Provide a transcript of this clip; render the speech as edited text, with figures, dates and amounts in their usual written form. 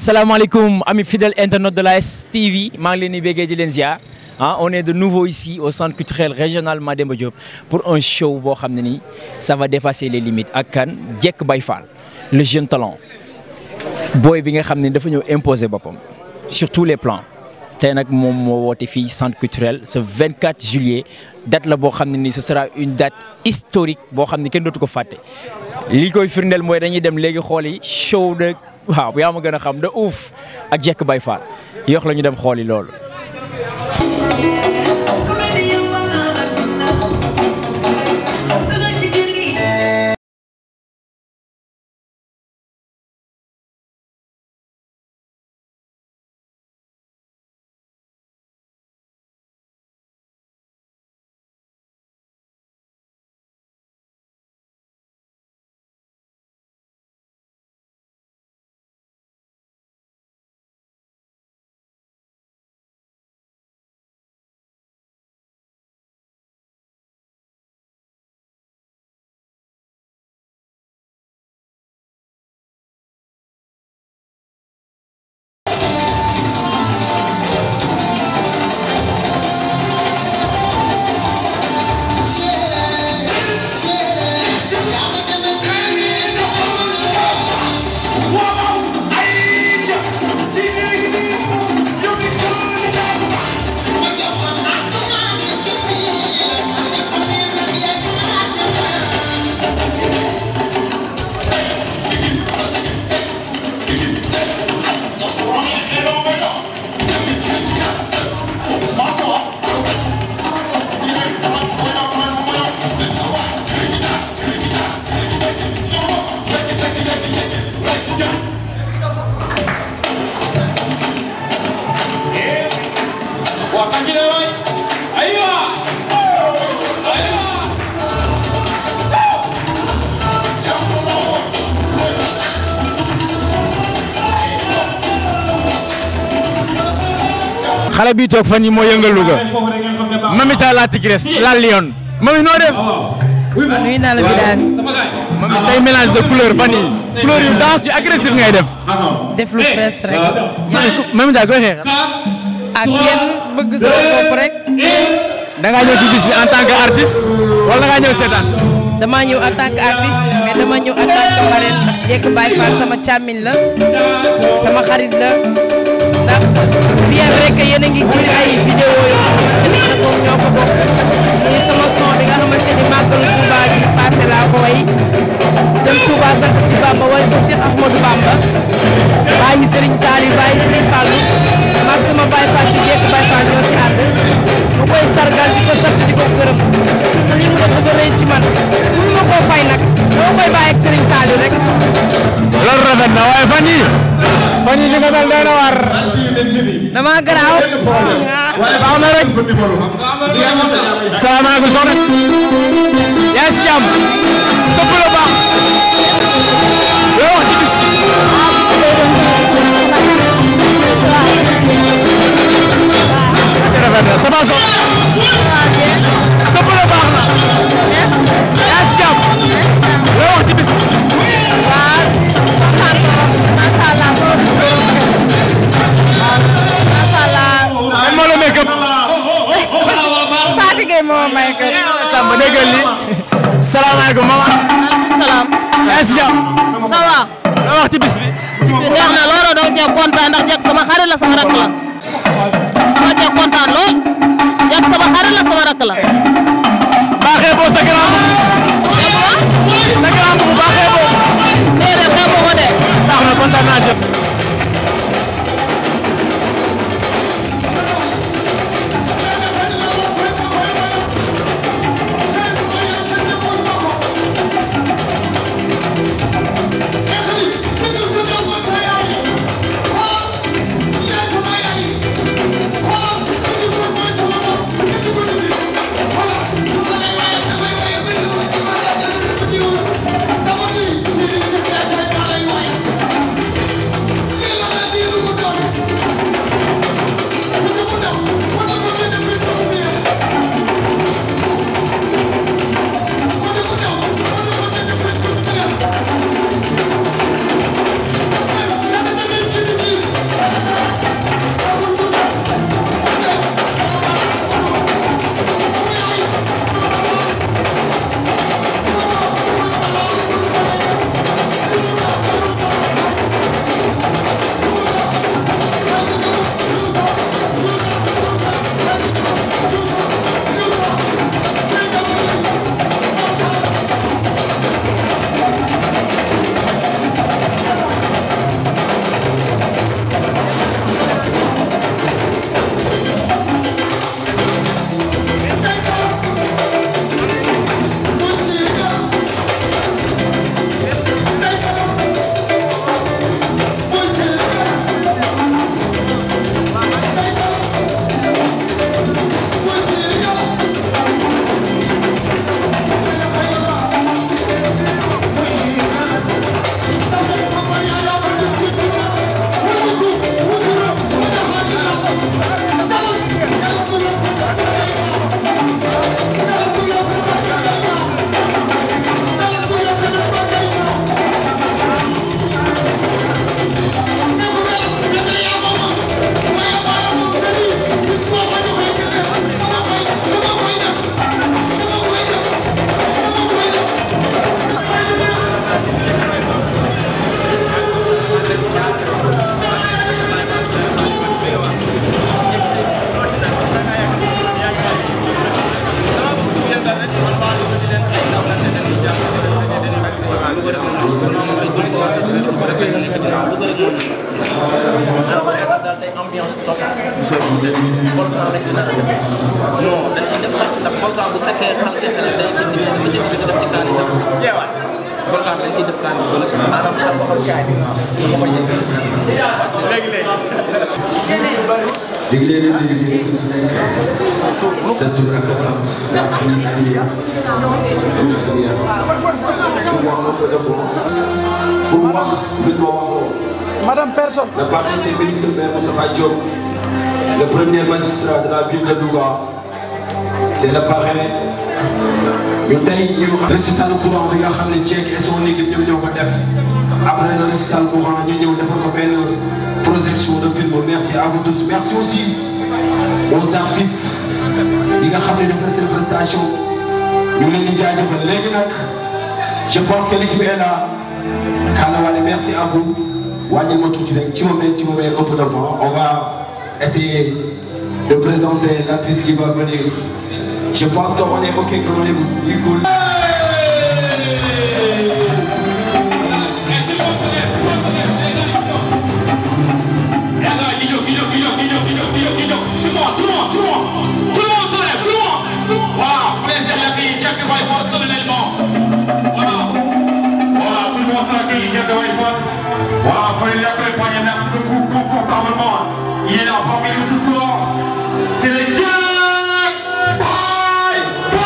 Asalaamaaleykum amis fidèles internautes de la STV maa ngi leen di béggee di leen ziar on est de nouveau ici au centre culturel régional Mademba Diop pour un show boo xam ne nii ça va dépasser les limites ak kan Jekk Baye Fall le jeune talent booy bi nga xam ne dafa ñëw imposer boppam sur tous les plans tey nag moom moo woote fii centre culturel ce 24 juillet date la boo xam ne nii ce sera une date historique boo xam ne kenn dootu ko fàtte li koy firndeel mooy dañuy dem léegi xooli show de waaw yaa ma gën a xam de ouf ak Jekk Baye Fall yox la ñu dem xooli loolu. xale bi toog fan yi moo yëngal Louga Mamita la tigresse la lion mami noo def. nuyu naa la Birane. mami say mélange de couleur fan yi couleur yu danse yu agressif ngay def. def lu fresh rek. Mamita koy xeexal. ak yéen bëgg sa bopp rek. da ngaa ñëw ci bis bi en tant que artiste wala da ngaa ñëw seetaan. damaa ñëw en tant que artiste mais dama ñëw en tant que marraine ndax Jekk Baye Fall sama càmmiñ la sama xarit la ndax bien vrai que yéen a ngi gis ay vidéo yoo xamante ni nag moom ñoo ko bokk muy sama son bi nga xamante ni màggalu Touba gi passé laa ko way dem Touba sant ci Bamba way ko Cheikh Ahmadou Bamba bàyyi Serigne Saliou bàyyi Serigne Fallou maag sama Baye Fall bi Jekk Baye Fall ñoo ci ànd ma koy sargal di ko sant di ko gërëm te lii mu def dafa rëy ci man mënu ma koo fay nag dama koy bàyyi ak Serigne Saliou rek. loolu rafet na waaye fan yii li nga mel doy na war. dama garaaw. baax na rek. salaamaaleykum soxna si. yaa ngi si jàmm. sëpp la baax. loo wax ci bis bi. rafet na sama soxna. sëpp la baax na. yaa ngi si jàmm. loo wax ci bis bi. moo may ko Samba déggal li salaamaaleykum mama. salaam. yaa ngi si jàmm. ça va. loo wax ci bis bi. bis bi neex na looloo doon cee kontaan ndax Jekk sama xarit la sama rakk la. dama cee kontaan lool. Jekk sama xarit la sama rakk la. baaxee boo sa grand sa grand bu baaxee boo. déedéet xeebu ko de. baax na kontaan naa jëf. volcan lañ ci nar a defee non dañ ciy def ndax volcan bu fekkee xal kese la day indi ba ci digg def ci kaani sax volcan dañ ciy def kaani bu bëri sax maanaam xam nga kaani léegi sa tur ak sa sant. merci Aliya. pour wax li ma waxoon. Madame personne. Le parrain c'est ministre maire Moustapha Diop, le premier magistrat de la ville de Louga. C'est le parrain. ñu tey ñu récital courant bi nga xam ne Dieng et son équipe ñoom ñoo ko def. Après le récital courant ñu ñëw defal ko benn projection de film. Merci à vous tous. Merci aussi aux artistes yi nga xam ne def na seen prestation ñu leen di jaajëfal léegi nag je pense que l'équipe est là. Kanawale, merci à vous. Wanyel Motouti, tu me mets un peu devant. On va essayer de présenter l'artiste qui va venir. Je pense qu'on est ok, qu'on est cool. Voilà, prenez la paix, merci beaucoup, confortablement. Il est là parmi nous ce soir. C'est le Jack Boy Baik,